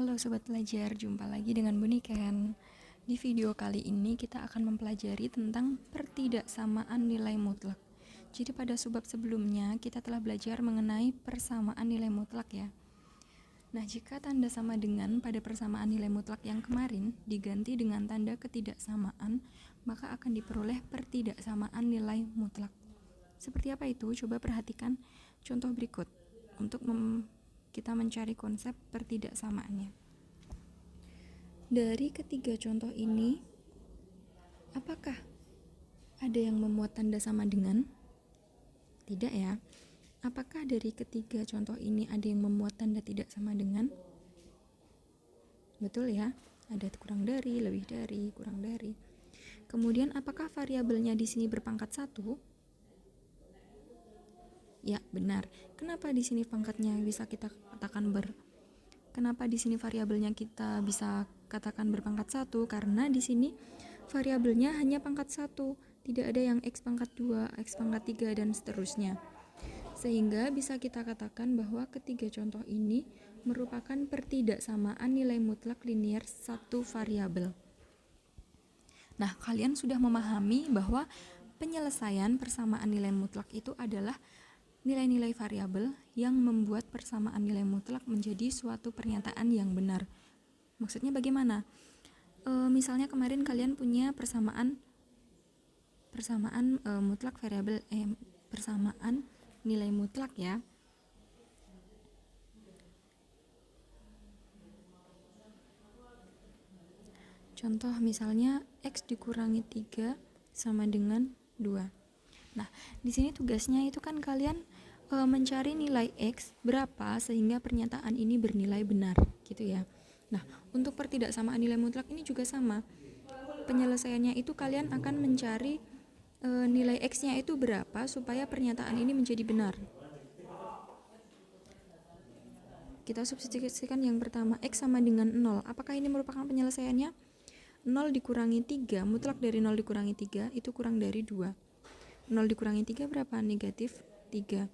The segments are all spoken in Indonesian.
Halo Sobat Pelajar, jumpa lagi dengan Buniken. Di video kali ini kita akan mempelajari tentang pertidaksamaan nilai mutlak. Jadi pada subbab sebelumnya kita telah belajar mengenai persamaan nilai mutlak ya. Nah, jika tanda sama dengan pada persamaan nilai mutlak yang kemarin diganti dengan tanda ketidaksamaan, maka akan diperoleh pertidaksamaan nilai mutlak. Seperti apa itu? Coba perhatikan contoh berikut untuk kita mencari konsep pertidaksamaannya. Dari ketiga contoh ini, apakah ada yang memuat tanda sama dengan? Tidak ya. Apakah dari ketiga contoh ini ada yang memuat tanda tidak sama dengan? Betul ya. Ada kurang dari, lebih dari, kurang dari. Kemudian apakah variabelnya di sini berpangkat 1? Ya, benar. Kenapa di sini pangkatnya bisa kita katakan Kenapa di sini variabelnya kita bisa katakan berpangkat 1? Karena di sini variabelnya hanya pangkat 1, tidak ada yang x pangkat 2, x pangkat 3 dan seterusnya. Sehingga bisa kita katakan bahwa ketiga contoh ini merupakan pertidaksamaan nilai mutlak linier satu variabel. Nah, kalian sudah memahami bahwa penyelesaian persamaan nilai mutlak itu adalah nilai-nilai variabel yang membuat persamaan nilai mutlak menjadi suatu pernyataan yang benar. Maksudnya bagaimana? Misalnya kemarin kalian punya persamaan mutlak variabel persamaan nilai mutlak ya. Contoh misalnya x dikurangi 3 sama dengan 2. Nah, di sini tugasnya itu kan kalian mencari nilai x berapa sehingga pernyataan ini bernilai benar, gitu ya. Nah, untuk pertidaksamaan nilai mutlak ini juga sama. Penyelesaiannya itu kalian akan mencari nilai x-nya itu berapa supaya pernyataan ini menjadi benar. Kita substitusikan yang pertama, x sama dengan 0. Apakah ini merupakan penyelesaiannya? 0 dikurangi 3, mutlak dari 0 dikurangi 3 itu kurang dari 2. 0 dikurangi 3 berapa? Negatif 3.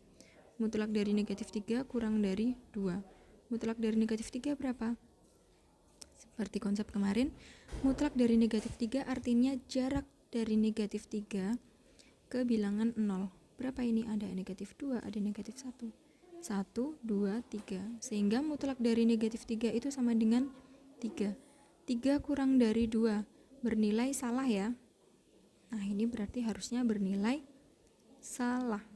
Mutlak dari negatif 3 kurang dari 2. Mutlak dari negatif 3 berapa? Seperti konsep kemarin, mutlak dari negatif 3 artinya jarak dari negatif 3 ke bilangan 0. Berapa ini? Ada negatif 2, ada negatif 1. 1, 2, 3. Sehingga mutlak dari negatif 3 itu sama dengan 3. 3 kurang dari 2 bernilai salah ya. Nah, ini berarti harusnya bernilai salah.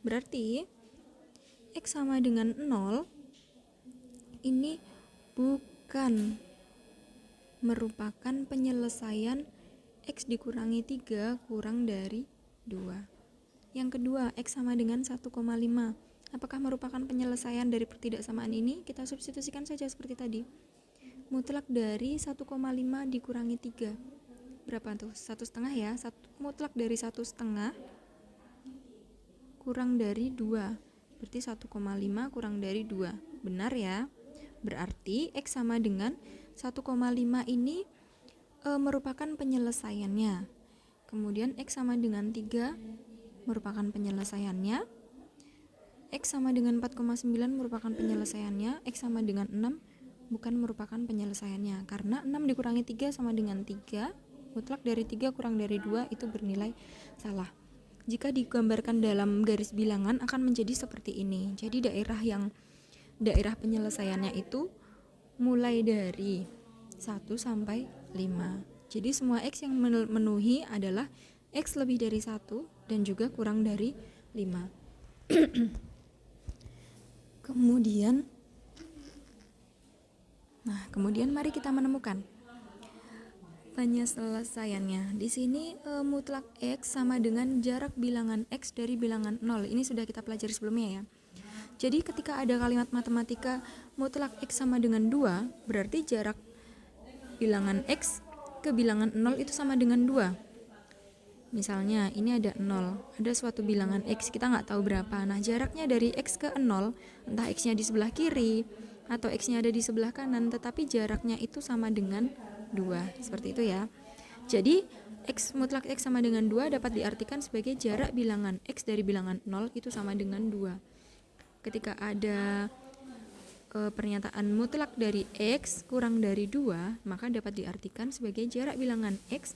Berarti x sama dengan 0 ini bukan merupakan penyelesaian x dikurangi 3 kurang dari 2. Yang kedua, x sama dengan 1,5. Apakah merupakan penyelesaian dari pertidaksamaan ini? Kita substitusikan saja seperti tadi. Mutlak dari 1,5 dikurangi 3. Berapa tuh? 1,5 ya. Mutlak dari 1,5 kurang dari 2. Berarti 1,5 kurang dari 2. Benar ya? Berarti x sama dengan 1,5 ini merupakan penyelesaiannya. Kemudian x sama dengan 3 merupakan penyelesaiannya. X sama dengan 4,9 merupakan penyelesaiannya. X sama dengan 6 bukan merupakan penyelesaiannya, karena 6 dikurangi 3 sama dengan 3, mutlak dari 3 kurang dari 2 itu bernilai salah. Jika digambarkan dalam garis bilangan akan menjadi seperti ini. Jadi daerah penyelesaiannya itu mulai dari 1 sampai 5. Jadi semua x yang memenuhi adalah x lebih dari 1 dan juga kurang dari 5. Kemudian mari kita menemukan penyelesaiannya. Di sini mutlak x sama dengan jarak bilangan x dari bilangan 0. Ini sudah kita pelajari sebelumnya ya. Jadi ketika ada kalimat matematika mutlak x sama dengan 2, berarti jarak bilangan x ke bilangan 0 itu sama dengan 2. Misalnya ini ada 0, ada suatu bilangan x, kita nggak tahu berapa. Nah, jaraknya dari x ke 0, entah x-nya di sebelah kiri atau x-nya ada di sebelah kanan, tetapi jaraknya itu sama dengan 2. Seperti itu ya. Jadi mutlak x sama dengan 2 dapat diartikan sebagai jarak bilangan x dari bilangan 0 itu sama dengan 2. Ketika ada pernyataan mutlak dari X kurang dari 2, maka dapat diartikan sebagai jarak bilangan X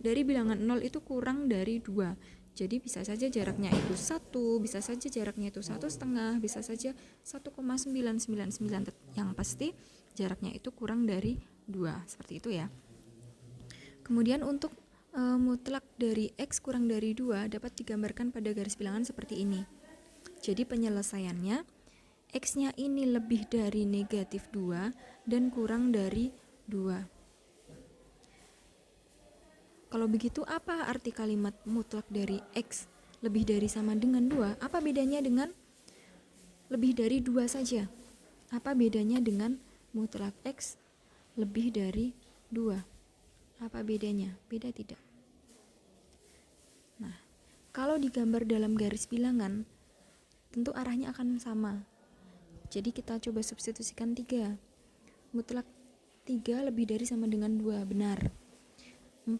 dari bilangan 0 itu kurang dari 2. Jadi bisa saja jaraknya itu 1, bisa saja jaraknya itu 1,5, bisa saja 1,999. Yang pasti jaraknya itu kurang dari 2. Seperti itu ya. Kemudian untuk mutlak dari X kurang dari 2 dapat digambarkan pada garis bilangan seperti ini. Jadi penyelesaiannya, X-nya ini lebih dari negatif 2 dan kurang dari 2. Kalau begitu apa arti kalimat mutlak dari X lebih dari sama dengan 2? Apa bedanya dengan lebih dari 2 saja? Apa bedanya dengan mutlak X lebih dari 2? Apa bedanya? Beda tidak? Nah, kalau digambar dalam garis bilangan, tentu arahnya akan sama. Jadi kita coba substitusikan 3. Mutlak 3 lebih dari sama dengan 2, benar. 4,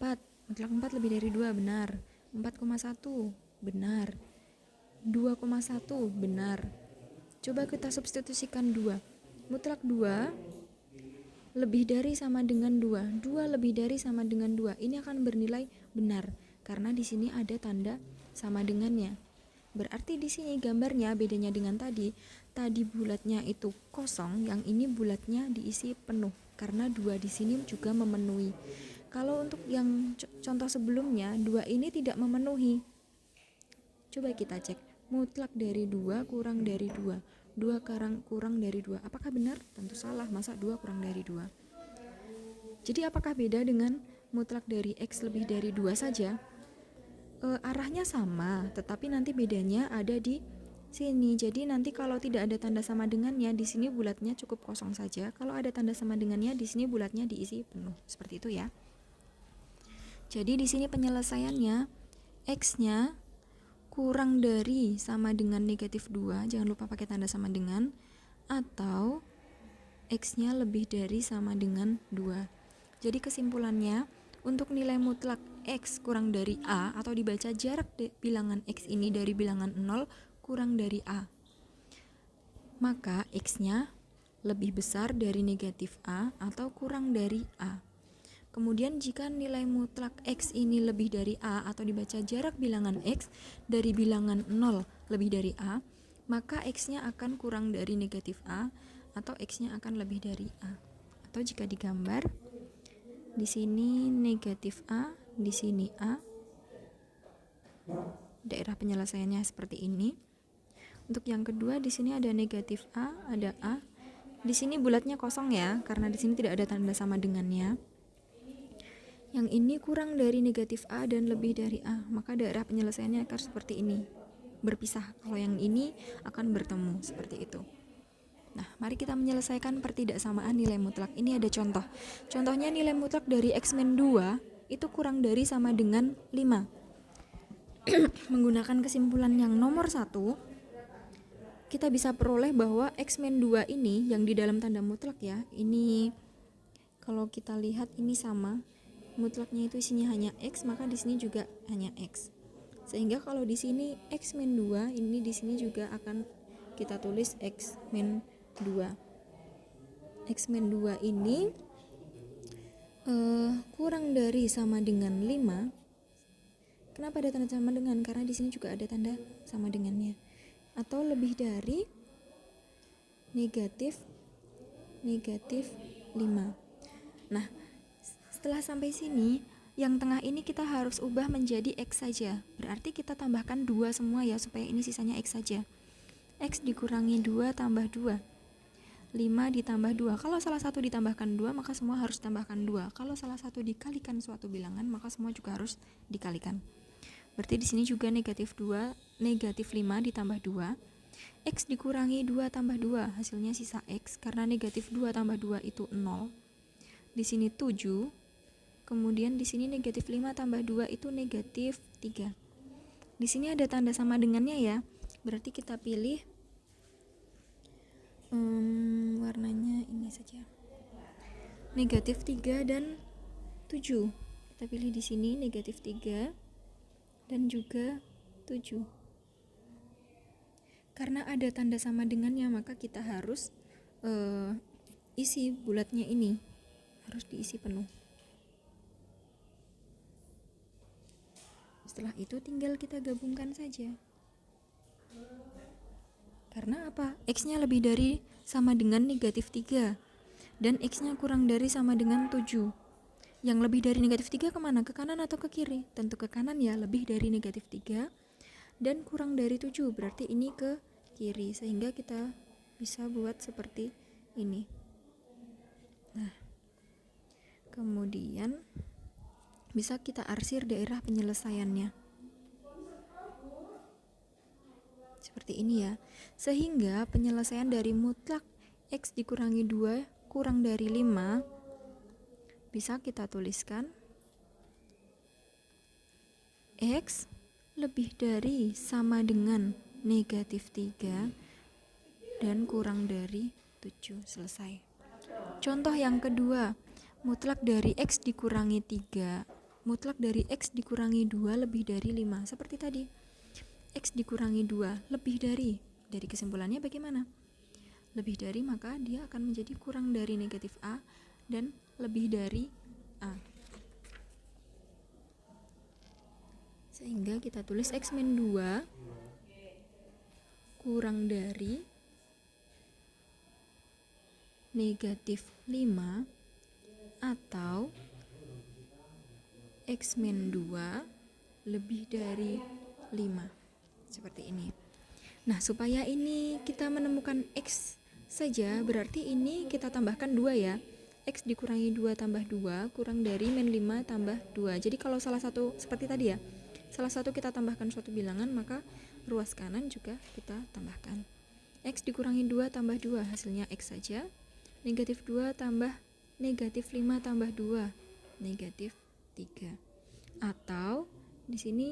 mutlak 4 lebih dari 2, benar. 4,1, benar. 2,1, benar. Coba kita substitusikan 2. Mutlak 2 lebih dari sama dengan 2. 2 lebih dari sama dengan 2. Ini akan bernilai benar karena di sini ada tanda sama dengannya. Berarti di sini gambarnya bedanya dengan tadi bulatnya itu kosong, yang ini bulatnya diisi penuh karena 2 di sini juga memenuhi. Kalau untuk yang contoh sebelumnya, 2 ini tidak memenuhi. Coba kita cek. Mutlak dari 2 kurang dari 2. 2 kurang dari 2. Apakah benar? Tentu salah. Masa 2 kurang dari 2? Jadi apakah beda dengan mutlak dari X lebih dari 2 saja? Arahnya sama, tetapi nanti bedanya ada di sini. Jadi nanti kalau tidak ada tanda sama dengannya, di sini bulatnya cukup kosong saja. Kalau ada tanda sama dengannya, di sini bulatnya diisi penuh. Seperti itu ya. Jadi di sini penyelesaiannya, X-nya kurang dari sama dengan negatif 2, jangan lupa pakai tanda sama dengan, atau X-nya lebih dari sama dengan 2. Jadi kesimpulannya, untuk nilai mutlak X kurang dari A, atau dibaca jarak bilangan X ini dari bilangan 0 kurang dari A, maka X-nya lebih besar dari negatif A atau kurang dari A. Kemudian jika nilai mutlak X ini lebih dari A, atau dibaca jarak bilangan X dari bilangan 0 lebih dari A, maka X-nya akan kurang dari negatif A atau X-nya akan lebih dari A. Atau jika digambar, di sini negatif A, di sini A. Daerah penyelesaiannya seperti ini. Untuk yang kedua, di sini ada negatif A, ada A. Di sini bulatnya kosong ya, karena di sini tidak ada tanda sama dengannya. Yang ini kurang dari negatif A dan lebih dari A, maka daerah penyelesaiannya akan seperti ini, berpisah. Kalau yang ini akan bertemu, seperti itu. Nah, mari kita menyelesaikan pertidaksamaan nilai mutlak. Ini ada contoh. Contohnya nilai mutlak dari X-2 itu kurang dari sama dengan 5. Menggunakan kesimpulan yang nomor 1, kita bisa peroleh bahwa X-2 ini yang di dalam tanda mutlak ya, ini kalau kita lihat ini sama. Mutlaknya itu isinya hanya X, maka di sini juga hanya X. Sehingga kalau di sini X-2, ini di sini juga akan kita tulis X-2. X-2 ini kurang dari sama dengan 5. Kenapa ada tanda sama dengan? Karena di sini juga ada tanda sama dengannya. Atau lebih dari negatif 5. Nah, setelah sampai sini, yang tengah ini kita harus ubah menjadi X saja. Berarti kita tambahkan 2 semua ya, supaya ini sisanya X saja. X dikurangi 2 tambah 2. 5 ditambah 2. Kalau salah satu ditambahkan 2, maka semua harus tambahkan 2. Kalau salah satu dikalikan suatu bilangan, maka semua juga harus dikalikan. Berarti di sini juga negatif 2, negatif 5 ditambah 2. X dikurangi 2 tambah 2, hasilnya sisa X, karena negatif 2 tambah 2 itu 0. Di sini 7. Kemudian di sini negatif 5 tambah 2 itu negatif 3. Di sini ada tanda sama dengannya ya. Berarti kita pilih warnanya ini saja. Negatif 3 dan 7. Kita pilih di sini negatif 3 dan juga 7. Karena ada tanda sama dengannya, maka kita harus isi bulatnya ini harus diisi penuh. Setelah itu tinggal kita gabungkan saja. Karena apa? X-nya lebih dari sama dengan negatif 3 dan X-nya kurang dari sama dengan 7. Yang lebih dari negatif 3 kemana? Ke kanan atau ke kiri? Tentu ke kanan ya, lebih dari negatif 3 dan kurang dari 7, berarti ini ke kiri, sehingga kita bisa buat seperti ini. Nah, kemudian bisa kita arsir daerah penyelesaiannya seperti ini ya, sehingga penyelesaian dari mutlak X dikurangi 2 kurang dari 5 bisa kita tuliskan X lebih dari sama dengan negatif 3 dan kurang dari 7. Selesai. Contoh yang kedua, mutlak dari X dikurangi 3, mutlak dari X dikurangi 2 lebih dari 5. Seperti tadi, X dikurangi 2 lebih dari kesimpulannya bagaimana? Lebih dari, maka dia akan menjadi kurang dari negatif A dan lebih dari A. Sehingga kita tulis X min 2 kurang dari negatif 5 atau X min 2 lebih dari 5. Seperti ini. Nah, supaya ini kita menemukan X saja, berarti ini kita tambahkan 2 ya. X dikurangi 2 tambah 2 kurang dari min 5 tambah 2. Jadi kalau salah satu seperti tadi ya, salah satu kita tambahkan suatu bilangan, maka ruas kanan juga kita tambahkan. X dikurangi 2 tambah 2, hasilnya X saja. Negatif 2 tambah negatif 5 tambah 2, negatif 3. Atau di sini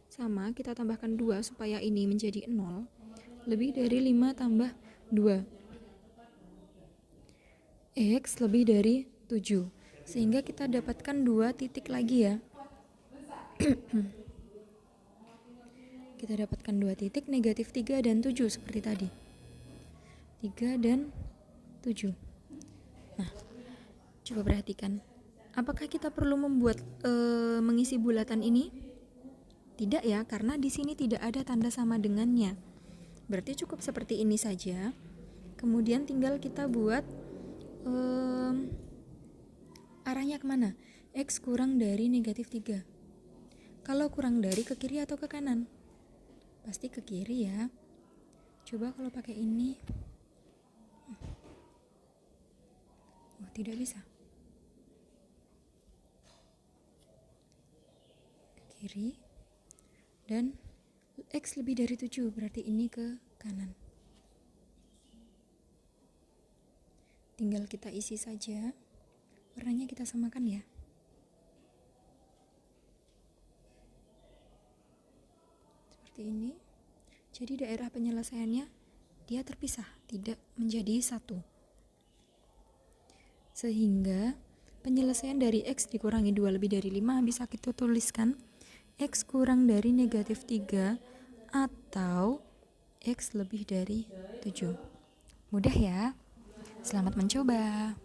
sama, kita tambahkan 2 supaya ini menjadi 0, lebih dari 5 tambah 2. X lebih dari 7. Sehingga kita dapatkan 2 titik lagi ya. Kita dapatkan 2 titik, negatif 3 dan 7 seperti tadi. 3 dan 7. Nah, coba perhatikan. Apakah kita perlu membuat mengisi bulatan ini? Tidak ya, karena di sini tidak ada tanda sama dengannya. Berarti cukup seperti ini saja. Kemudian tinggal kita buat arahnya kemana? X kurang dari negatif 3. Kalau kurang dari, ke kiri atau ke kanan? Pasti ke kiri ya. Coba kalau pakai ini. Oh, tidak bisa. Ke kiri. Dan X lebih dari 7, berarti ini ke kanan. Tinggal kita isi saja. Warnanya kita samakan ya. Seperti ini. Jadi daerah penyelesaiannya dia terpisah, tidak menjadi satu. Sehingga penyelesaian dari X dikurangi 2 lebih dari 5 bisa kita tuliskan X kurang dari negatif 3 atau X lebih dari 7. Mudah ya? Selamat mencoba.